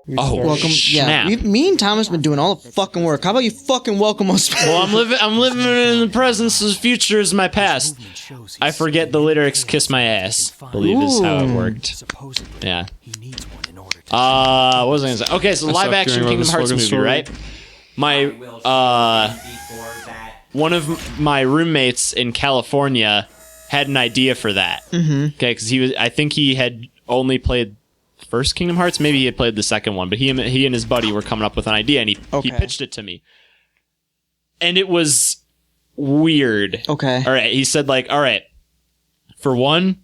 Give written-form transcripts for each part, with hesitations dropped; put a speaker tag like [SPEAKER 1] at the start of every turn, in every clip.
[SPEAKER 1] Welcome.
[SPEAKER 2] Snap.
[SPEAKER 1] Yeah, me and Thomas been doing all the fucking work. How about you fucking welcome us?
[SPEAKER 2] Well, I'm living in the present, so the future is my past. I forget the lyrics. Kiss my ass. Believe is how it worked. Yeah. What was I gonna say? Okay, so live action Kingdom Hearts movie, right? My one of my roommates in California had an idea for that. Okay, because I think he had only played first Kingdom Hearts. Maybe he had played the second one, but he and his buddy were coming up with an idea, and he pitched it to me. And it was weird.
[SPEAKER 1] Okay.
[SPEAKER 2] All right. He said, like, all right, for one,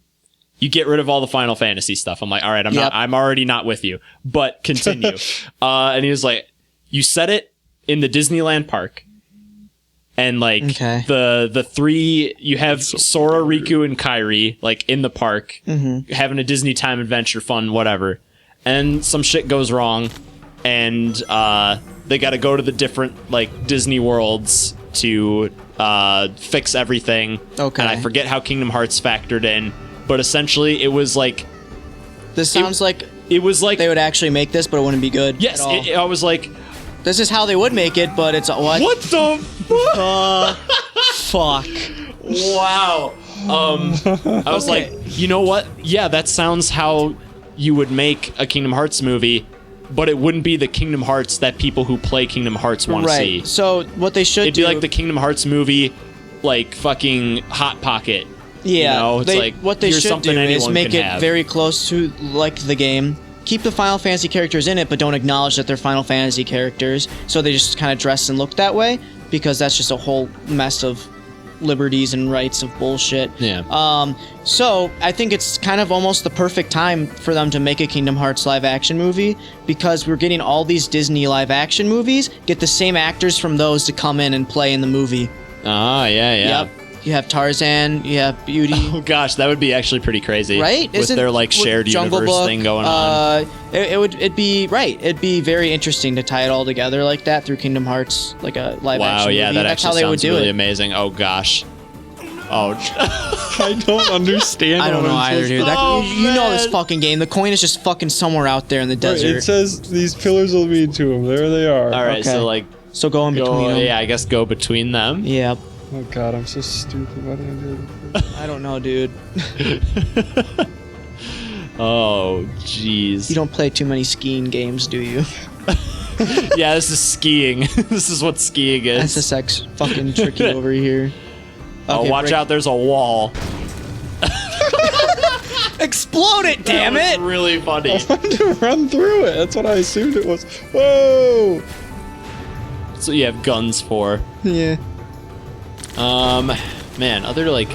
[SPEAKER 2] you get rid of all the Final Fantasy stuff. I'm like, all right, I'm already not with you, but continue. And he was like, you set it in the Disneyland park. And like the three, you have Sora, Riku, and Kairi like in the park, having a Disney time adventure fun, whatever. And some shit goes wrong, and they got to go to the different like Disney worlds to fix everything. Okay. And I forget how Kingdom Hearts factored in, but essentially it was like.
[SPEAKER 1] This sounds like
[SPEAKER 2] it was like
[SPEAKER 1] they would actually make this, but it wouldn't be good.
[SPEAKER 2] Yes, I was like.
[SPEAKER 1] This is how they would make it, but it's what?
[SPEAKER 2] What the
[SPEAKER 1] fuck?
[SPEAKER 2] Wow. I was like, you know what? Yeah, that sounds how you would make a Kingdom Hearts movie, but it wouldn't be the Kingdom Hearts that people who play Kingdom Hearts want to see.
[SPEAKER 1] So what they should
[SPEAKER 2] It'd be like the Kingdom Hearts movie, like fucking Hot Pocket.
[SPEAKER 1] Yeah,
[SPEAKER 2] you know? It's like
[SPEAKER 1] what they should do is make it
[SPEAKER 2] have.
[SPEAKER 1] very close to like the game. Keep the Final Fantasy characters in it, but don't acknowledge that they're Final Fantasy characters. So they just kind of dress and look that way, because that's just a whole mess of liberties and rights of bullshit.
[SPEAKER 2] Yeah.
[SPEAKER 1] So I think it's kind of almost the perfect time for them to make a Kingdom Hearts live action movie, because we're getting all these Disney live action movies, get the same actors from those to come in and play in the movie.
[SPEAKER 2] Ah, yeah.
[SPEAKER 1] Yep. You have Tarzan, you have Beauty.
[SPEAKER 2] Oh gosh, that would be actually pretty crazy,
[SPEAKER 1] right?
[SPEAKER 2] With their like shared
[SPEAKER 1] Jungle
[SPEAKER 2] universe
[SPEAKER 1] Book,
[SPEAKER 2] thing going on.
[SPEAKER 1] It'd be right. It'd be very interesting to tie it all together like that through Kingdom Hearts, like a live action movie.
[SPEAKER 2] Wow, yeah, that
[SPEAKER 1] That's
[SPEAKER 2] actually
[SPEAKER 1] how they would
[SPEAKER 2] sounds
[SPEAKER 1] do
[SPEAKER 2] really
[SPEAKER 1] it.
[SPEAKER 2] amazing. Oh gosh. Oh,
[SPEAKER 3] I don't understand.
[SPEAKER 1] I don't know either, dude. You know this
[SPEAKER 2] man.
[SPEAKER 1] fucking game. The coin is just fucking somewhere out there in the desert.
[SPEAKER 3] It says these pillars will lead to them. There they are.
[SPEAKER 2] all right. So like,
[SPEAKER 1] so go in between them.
[SPEAKER 2] Yeah, I guess go between them.
[SPEAKER 1] Yeah.
[SPEAKER 3] Oh god, I'm so stupid. Why did I do it?
[SPEAKER 1] I don't know, dude.
[SPEAKER 2] Oh, jeez.
[SPEAKER 1] You don't play too many skiing games, do you?
[SPEAKER 2] Yeah, this is skiing. This is what skiing is.
[SPEAKER 1] SSX fucking tricky over here.
[SPEAKER 2] Oh, watch out! There's a wall.
[SPEAKER 1] Explode it, damn
[SPEAKER 2] That
[SPEAKER 1] it!
[SPEAKER 2] was really funny.
[SPEAKER 3] I wanted to run through it. That's what I assumed it was. Whoa!
[SPEAKER 2] So you have guns for.
[SPEAKER 1] Yeah.
[SPEAKER 2] Man, other like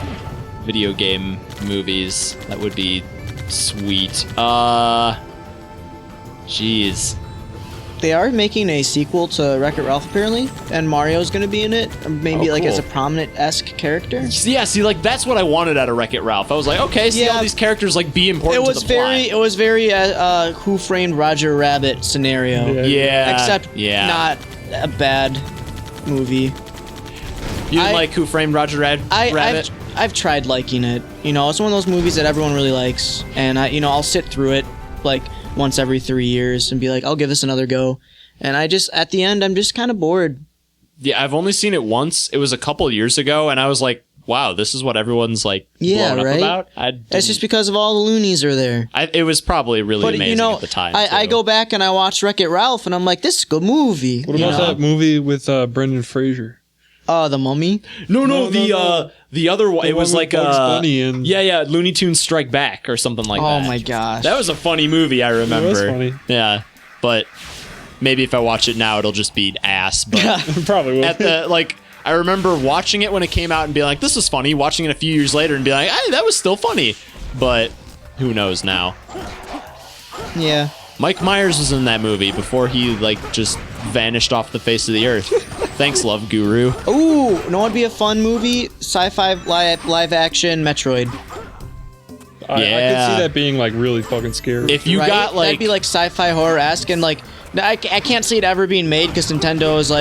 [SPEAKER 2] video game movies that would be sweet. Jeez.
[SPEAKER 1] They are making a sequel to Wreck-It Ralph apparently, and Mario's gonna be in it. Or maybe like as a prominent-esque character.
[SPEAKER 2] Yeah, see, like that's what I wanted out of Wreck-It Ralph. I was like, okay, see all these characters like be important to the plot.
[SPEAKER 1] It was very Who Framed Roger Rabbit scenario.
[SPEAKER 2] Yeah.
[SPEAKER 1] Except not a bad movie.
[SPEAKER 2] You didn't like Who Framed Roger Rabbit?
[SPEAKER 1] I've tried liking it. You know, it's one of those movies that everyone really likes, and I'll sit through it like once every 3 years and be like, I'll give this another go. And at the end, I'm just kind of bored.
[SPEAKER 2] Yeah, I've only seen it once. It was a couple years ago, and I was like, wow, this is what everyone's like blowing up about?
[SPEAKER 1] That's just because of all the loonies are there.
[SPEAKER 2] It was probably really amazing at the time.
[SPEAKER 1] I go back and I watch Wreck-It Ralph, and I'm like, this is a good movie.
[SPEAKER 3] What about that movie with Brendan Fraser?
[SPEAKER 1] The Mummy?
[SPEAKER 2] No, the other one. It was like Looney Tunes Strike Back or something like that.
[SPEAKER 1] Oh my gosh.
[SPEAKER 2] That was a funny movie, I remember.
[SPEAKER 3] It was funny.
[SPEAKER 2] Yeah, but maybe if I watch it now, it'll just be ass. But
[SPEAKER 3] probably will.
[SPEAKER 2] I remember watching it when it came out and being like, this is funny. Watching it a few years later and being like, hey, that was still funny. But who knows now?
[SPEAKER 1] Yeah.
[SPEAKER 2] Mike Myers was in that movie before he just vanished off the face of the earth. Thanks, Love Guru.
[SPEAKER 1] Ooh, you know what'd be a fun movie? Sci-fi live action Metroid.
[SPEAKER 3] I could see that being really fucking scary.
[SPEAKER 2] If you got
[SPEAKER 1] that'd be sci-fi horror-esque, and I can't see it ever being made because Nintendo is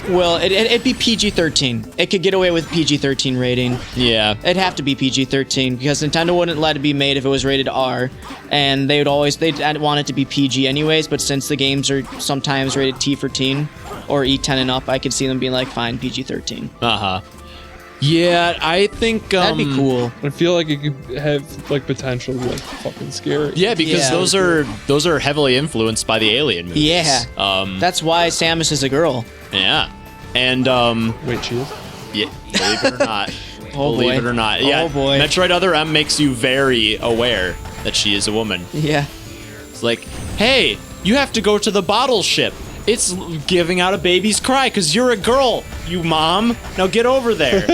[SPEAKER 1] Well, it'd be PG-13. It could get away with PG-13 rating.
[SPEAKER 2] Yeah.
[SPEAKER 1] It'd have to be PG-13 because Nintendo wouldn't let it be made if it was rated R, and they'd want it to be PG anyways. But since the games are sometimes rated T for teen or E10 and up, I could see them being like, fine, PG-13.
[SPEAKER 2] Yeah, I think
[SPEAKER 1] That'd be cool.
[SPEAKER 3] I feel like it could have like potential to be like fucking scary.
[SPEAKER 2] Yeah, because those are heavily influenced by the Alien movies.
[SPEAKER 1] Yeah. That's why Samus is a girl.
[SPEAKER 2] Yeah. And
[SPEAKER 3] Wait, she is?
[SPEAKER 2] yeah, believe it or not.
[SPEAKER 1] Oh,
[SPEAKER 2] believe
[SPEAKER 1] boy.
[SPEAKER 2] it or not. Yeah.
[SPEAKER 1] Oh, boy.
[SPEAKER 2] Metroid Other M makes you very aware that she is a woman.
[SPEAKER 1] Yeah.
[SPEAKER 2] It's like, "Hey, you have to go to the bottle ship. It's giving out a baby's cry because you're a girl, you mom. Now get over there."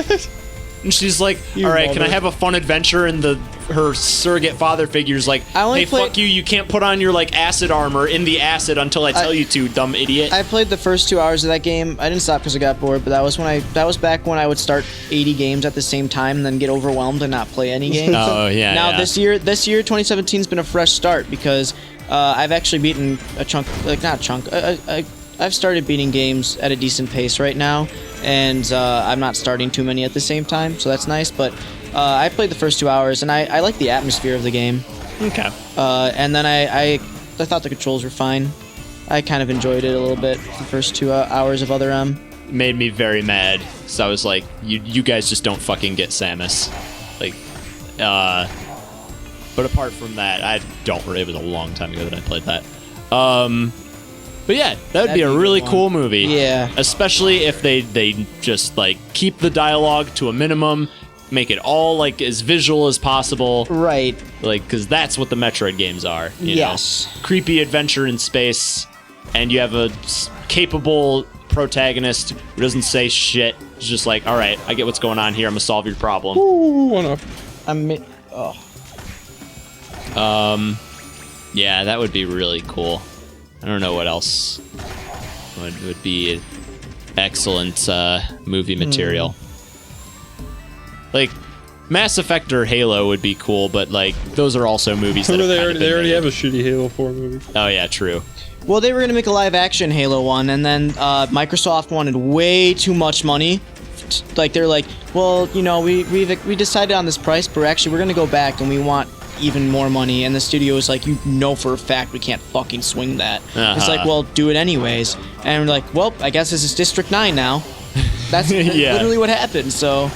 [SPEAKER 2] And she's like, "All right, can I have a fun adventure?" And her surrogate father figure's like, "Hey, fuck you. You can't put on your like acid armor in the acid until I tell you to, dumb idiot."
[SPEAKER 1] I played the first 2 hours of that game. I didn't stop because I got bored, but that was back when I would start 80 games at the same time and then get overwhelmed and not play any games.
[SPEAKER 2] Oh yeah.
[SPEAKER 1] Now this year 2017's been a fresh start because I've actually beaten a chunk, like not a chunk. I've started beating games at a decent pace right now, and I'm not starting too many at the same time, so that's nice. But I played the first 2 hours, and I like the atmosphere of the game.
[SPEAKER 2] Okay.
[SPEAKER 1] And then I thought the controls were fine. I kind of enjoyed it a little bit the first 2 hours of Other M.
[SPEAKER 2] Made me very mad. So I was like, you guys just don't fucking get Samus. Like, but apart from that, it was a long time ago that I played that. But yeah, that would be a really cool movie.
[SPEAKER 1] Yeah.
[SPEAKER 2] Especially if they just like keep the dialogue to a minimum, make it all like as visual as possible.
[SPEAKER 1] Right.
[SPEAKER 2] Like, because that's what the Metroid games are. You know? Creepy adventure in space, and you have a capable protagonist who doesn't say shit. It's just like, all right, I get what's going on here. I'm gonna solve your problem.
[SPEAKER 3] Ooh, one up.
[SPEAKER 2] Yeah, that would be really cool. I don't know what else would be excellent movie material. Like Mass Effect or Halo would be cool, but like those are also movies that
[SPEAKER 3] they already have a shitty Halo 4 movie.
[SPEAKER 2] Oh yeah, true.
[SPEAKER 1] Well, they were gonna make a live-action Halo one, and then Microsoft wanted way too much money. Like they're like, well, you know, we decided on this price, but we're gonna go back and we want even more money. And the studio was like, you know for a fact we can't fucking swing that. It's like, well, do it anyways. And we're like, well, I guess this is District 9 now. That's literally what happened. So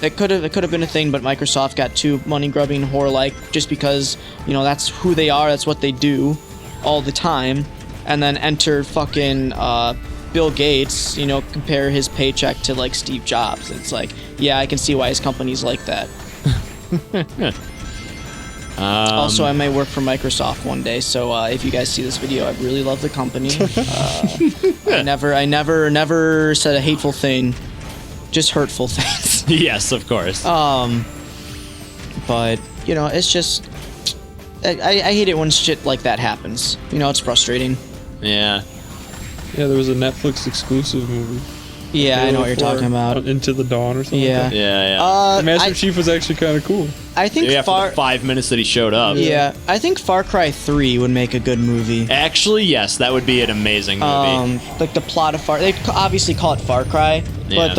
[SPEAKER 1] it could have been a thing, but Microsoft got too money-grubbing whore-like just because, you know, that's who they are, that's what they do all the time. And then enter fucking Bill Gates, you know, compare his paycheck to like Steve Jobs. It's like, yeah, I can see why his company's like that. Also, I may work for Microsoft one day, so if you guys see this video, I really love the company. I never said a hateful thing, just hurtful things.
[SPEAKER 2] Yes, of course.
[SPEAKER 1] But you know, it's just I hate it when shit like that happens. You know, it's frustrating.
[SPEAKER 2] Yeah.
[SPEAKER 3] Yeah, there was a Netflix exclusive movie.
[SPEAKER 1] Yeah, I know what you're talking about.
[SPEAKER 3] Into the Dawn or something.
[SPEAKER 1] Yeah.
[SPEAKER 3] Like that.
[SPEAKER 2] Yeah.
[SPEAKER 3] The Master Chief was actually kind of cool.
[SPEAKER 1] I think
[SPEAKER 2] for the 5 minutes that he showed up.
[SPEAKER 1] Yeah, I think Far Cry 3 would make a good movie.
[SPEAKER 2] Actually, yes, that would be an amazing movie.
[SPEAKER 1] Like the plot of they obviously call it Far Cry, but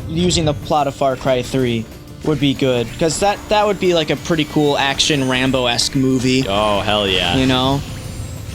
[SPEAKER 1] using the plot of Far Cry 3 would be good, because that would be like a pretty cool action Rambo-esque movie.
[SPEAKER 2] Oh, hell yeah.
[SPEAKER 1] You know?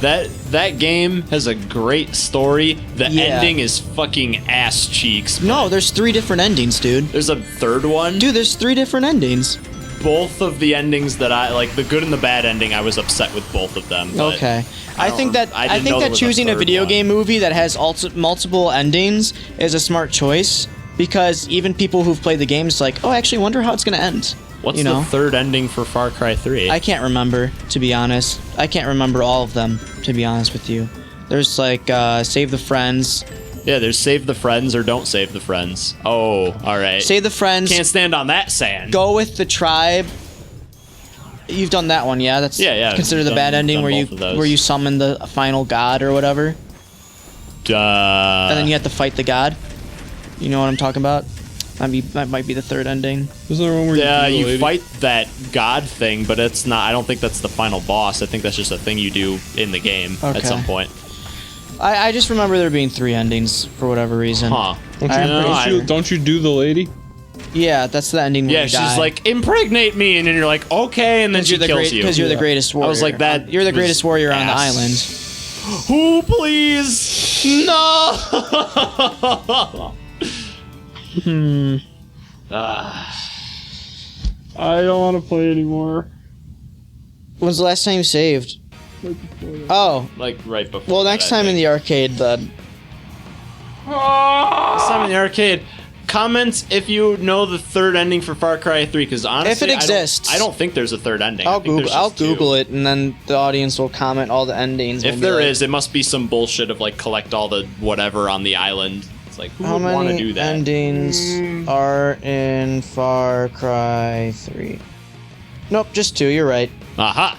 [SPEAKER 2] That game has a great story. The ending is fucking ass cheeks.
[SPEAKER 1] No, there's 3 different endings, dude.
[SPEAKER 2] There's a third one?
[SPEAKER 1] Dude, there's 3 different endings.
[SPEAKER 2] Both of the endings that I like, the good and the bad ending, I was upset with both of them.
[SPEAKER 1] Okay. I think that choosing a video game movie that has multiple endings is a smart choice, because even people who've played the games like, oh, I actually wonder how it's going to end.
[SPEAKER 2] What's the third ending for Far Cry 3?
[SPEAKER 1] I can't remember, to be honest. I can't remember all of them, to be honest with you. There's like Save the Friends.
[SPEAKER 2] Yeah, there's Save the Friends or Don't Save the Friends. Oh, all right.
[SPEAKER 1] Save the Friends.
[SPEAKER 2] Can't stand on that sand.
[SPEAKER 1] Go with the Tribe. You've done that one, yeah? That's considered the bad ending where you summon the final god or whatever. And then you have to fight the god. You know what I'm talking about? That might be the third ending.
[SPEAKER 3] Is there one where
[SPEAKER 2] you fight that god thing, but it's not. I don't think that's the final boss. I think that's just a thing you do in the game at some point.
[SPEAKER 1] I just remember there being 3 endings for whatever reason.
[SPEAKER 2] Huh.
[SPEAKER 3] Don't you do the lady?
[SPEAKER 1] Yeah, that's the ending.
[SPEAKER 2] Yeah,
[SPEAKER 1] where you
[SPEAKER 2] she's
[SPEAKER 1] die.
[SPEAKER 2] like, impregnate me, and then you're like, okay, and then she kills you.
[SPEAKER 1] Because you're the greatest warrior.
[SPEAKER 2] I was like, that.
[SPEAKER 1] You're the greatest warrior on the
[SPEAKER 2] ass.
[SPEAKER 1] island.
[SPEAKER 2] Who, please? No.
[SPEAKER 3] I don't want to play anymore.
[SPEAKER 1] When's the last time you saved? Oh,
[SPEAKER 2] Like right before.
[SPEAKER 1] well, next time in the arcade then.
[SPEAKER 2] Next time in the arcade. Comment if you know the third ending for Far Cry 3, because honestly,
[SPEAKER 1] If it exists.
[SPEAKER 2] I don't think there's a third ending.
[SPEAKER 1] I'll Google it, and then the audience will comment all the endings.
[SPEAKER 2] If there is, it must be some bullshit of like collect all the whatever on the island. It's like, who would want to do that?
[SPEAKER 1] How many endings are in Far Cry 3? Nope, just 2. You're right.
[SPEAKER 2] Aha.